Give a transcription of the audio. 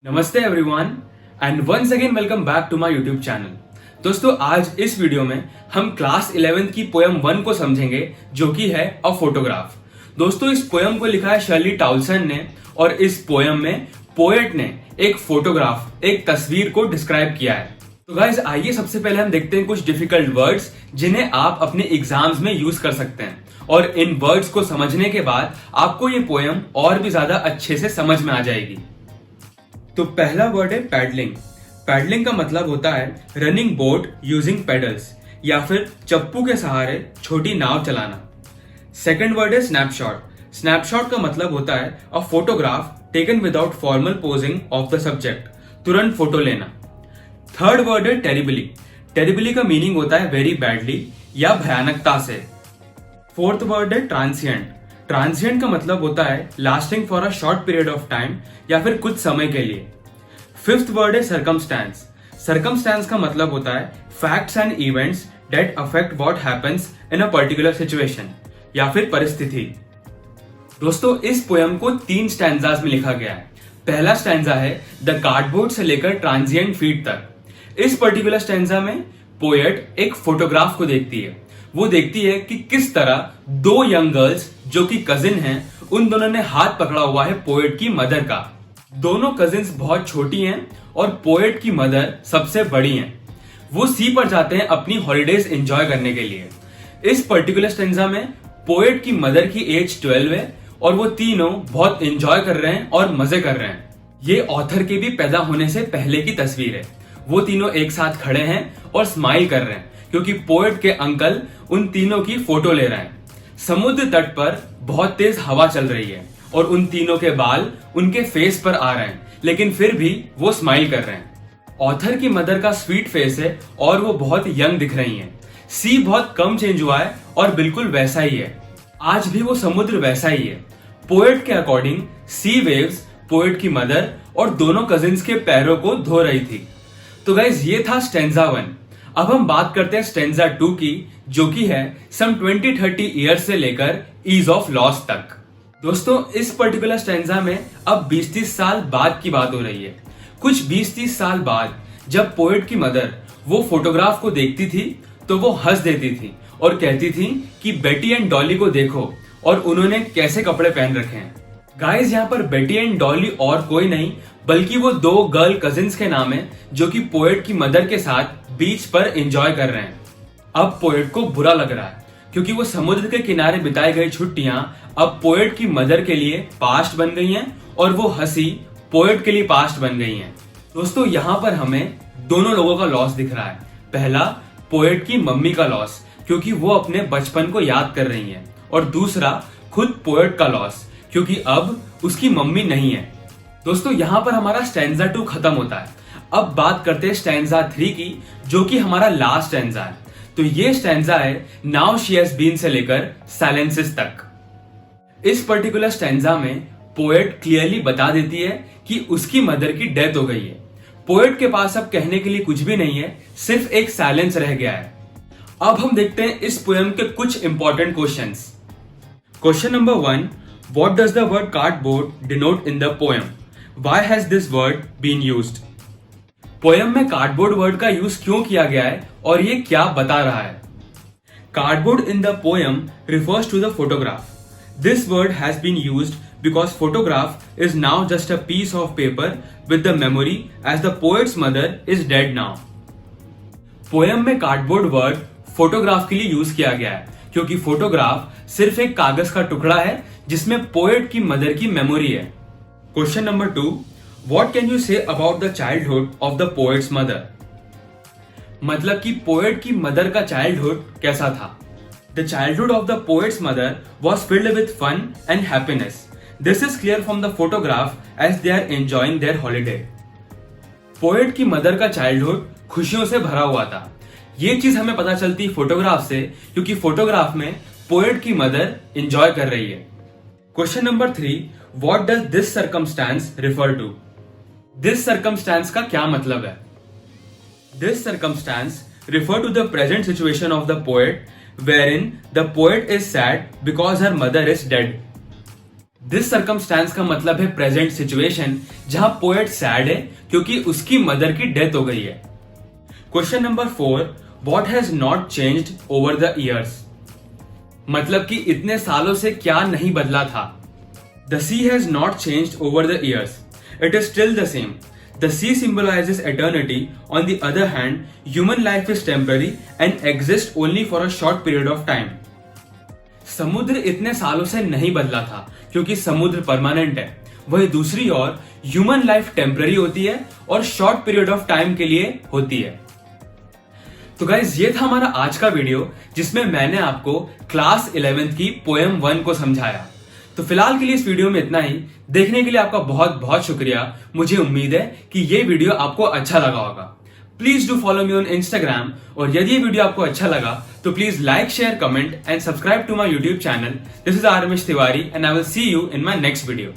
नमस्ते everyone and once again welcome back to my YouTube channel. दोस्तों आज इस वीडियो में हम क्लास 11th की पोयम 1 को समझेंगे जो कि है अ फोटोग्राफ। दोस्तों इस पोयम को लिखा है शर्ली टाउसन ने और इस पोयम में पोएट ने एक फोटोग्राफ एक तस्वीर को डिस्क्राइब किया है। तो गाइज आइए सबसे पहले हम देखते हैं कुछ डिफिकल्ट वर्ड्स जिन्हें आप अपने एग्जाम्स में यूज कर सकते हैं और इन वर्ड्स को समझने के बाद आपको ये पोयम और भी ज्यादा अच्छे से समझ में आ जाएगी। तो पहला वर्ड है पैडलिंग। पैडलिंग का मतलब होता है रनिंग बोट यूजिंग पेडल्स या फिर चप्पू के सहारे छोटी नाव चलाना। सेकंड वर्ड है स्नैपशॉट। स्नैपशॉट का मतलब होता है a photograph taken without formal posing of the subject, तुरंत फोटो लेना। थर्ड वर्ड है टेरिबली। टेरिबली का मीनिंग होता है वेरी बैडली या भयानकता से। फोर्थ वर्ड है ट्रांसिएंट। ट्रांसिएंट का मतलब होता है lasting for a short period of time या फिर कुछ समय के लिए। फिफ्थ वर्ड है सर्कमस्टेंस। सर्कमस्टेंस का मतलब होता है facts and events that affect what happens in a particular situation या फिर परिस्थिति। दोस्तों इस पोयम को 3 स्टैंजाज में लिखा गया है। पहला स्टैंजा है द कार्डबोर्ड से लेकर ट्रांजिएंट फीट तक। इस पर्टिकुलर स्टैंजा में पोएट एक फोटोग्राफ को देखती है। वो देखती है कि किस तरह 2 यंग गर्ल्स जो कि कजिन हैं उन दोनों ने हाथ पकड़ा हुआ है पोएट की मदर का। दोनों कजिन्स बहुत छोटी हैं और पोएट की मदर सबसे बड़ी हैं। वो सी पर जाते हैं अपनी हॉलिडेज एंजॉय करने के लिए। इस पर्टिकुलर स्टेंजा में पोएट की मदर की एज 12 है और वो तीनों बहुत एंजॉय कर रहे हैं और मजे कर रहे हैं। ये ऑथर के भी पैदा होने से पहले की तस्वीर है। वो तीनों एक साथ खड़े हैं और स्माइल कर रहे हैं क्योंकि पोएट के अंकल उन तीनों की फोटो ले रहे हैं। समुद्र तट पर बहुत तेज हवा चल रही है और उन तीनों के बाल उनके फेस पर आ रहे हैं, लेकिन फिर भी वो स्माइल कर रहे हैं। ऑथर की मदर का स्वीट फेस है और वो बहुत यंग दिख रही हैं। सी बहुत कम चेंज हुआ है और बिल्कुल वैसा ही है। आज भी वो समुद्र वैसा ही है। पोएट के अकॉर्डिंग सी वेव्स पोएट की मदर और दोनों कजिन्स के पैरों को धो रही थी। तो गाइज ये था स्टेंजा 1। अब हम बात करते हैं स्टेंजा 2 की जो कि है सम 20-30 ईयर्स से लेकर ईज ऑफ लॉस तक। दोस्तों इस पर्टिकुलर स्टेंजा में अब 20-30 साल बाद की बात हो रही है। कुछ 20-30 साल बाद जब पोएट की मदर वो फोटोग्राफ को देखती थी तो वो हंस देती थी और कहती थी कि बेटी एंड डॉली को देखो और उन्होंने कैसे कपड़े पहन रखे हैं। गाइस यहाँ पर बेटी एंड डॉली और कोई नहीं बल्कि वो 2 गर्ल कजिन्स के नाम है जो कि पोएट की मदर के साथ बीच पर एंजॉय कर रहे हैं। अब पोएट को बुरा लग रहा है क्योंकि वो समुद्र के किनारे बिताई गई छुट्टियां अब पोएट की मदर के लिए पास्ट बन गई हैं और वो हंसी पोएट के लिए पास्ट बन गई हैं। दोस्तों यहाँ पर हमें दोनों लोगों का लॉस दिख रहा है। पहला पोएट की मम्मी का लॉस क्योंकि वो अपने बचपन को याद कर रही हैं और दूसरा खुद पोएट का लॉस क्योंकि अब उसकी मम्मी नहीं है। दोस्तों यहाँ पर हमारा स्टैंजा 2 खत्म होता है। अब बात करते हैं स्टैंजा 3 की जो कि हमारा लास्ट स्टैंजा है। तो ये स्टैंजा है नाउ शी हैज बीन से लेकर साइलेंसेस तक। इस पर्टिकुलर स्टैंजा में पोएट क्लियरली बता देती है कि उसकी मदर की डेथ हो गई है। पोएट के पास अब कहने के लिए कुछ भी नहीं है, सिर्फ एक साइलेंस रह गया है। अब हम देखते हैं इस पोएम के कुछ important questions. Question number 1, what does the word cardboard denote in the poem? Why has this word been used? Poem में कार्डबोर्ड वर्ड का यूज क्यों किया गया है और ये क्या बता रहा है? Cardboard in the poem refers to the photograph. This word has been used because photograph is now just a piece of paper with the memory as the poet's mother is dead now. Poem में cardboard word photograph के लिए use किया गया है क्योंकि photograph सिर्फ एक कागज का टुकड़ा है जिसमें पोएट की मदर की मेमोरी है। Question number 2, What can you say about the childhood of the poet's mother? मतलब कि पोएट की मदर का चाइल्डहुड कैसा था? The childhood of the poet's mother was filled with fun and happiness. This is clear from the photograph as they are enjoying their holiday. Poet की mother का childhood खुशियों से भरा हुआ था। ये चीज हमें पता चलती फोटोग्राफ से क्योंकि फोटोग्राफ में पोएट की मदर एंजॉय कर रही है। Question number 3, What does this circumstance refer to? This circumstance का क्या मतलब है? This circumstance refer to the present situation of the poet wherein the poet is sad because her mother is dead. This circumstance का मतलब है present situation, जहां poet sad है क्योंकि उसकी मदर की डेथ हो गई है। Question number 4, what has not changed over the years? मतलब कि इतने सालों से क्या नहीं बदला था। The sea has not changed over the years, it is still the same. The sea symbolizes eternity. On the other hand, human life is temporary and exists only for a short period of time. समुद्र इतने सालों से नहीं बदला था क्योंकि समुद्र permanent है। वही दूसरी ओर ह्यूमन लाइफ टेम्पररी होती है और शॉर्ट पीरियड ऑफ टाइम के लिए होती है। तो गाइज ये था हमारा आज का वीडियो, जिसमें मैंने आपको क्लास 11th की पोएम 1 को समझाया। तो फिलहाल के लिए इस वीडियो में इतना ही। देखने के लिए आपका बहुत बहुत शुक्रिया। मुझे उम्मीद है कि ये वीडियो आपको अच्छा लगा होगा। Please do follow me on Instagram, और यदि ये वीडियो आपको अच्छा लगा तो please like, share, comment and subscribe to my YouTube channel. This is Ramesh Tiwari and I will see you in my next video.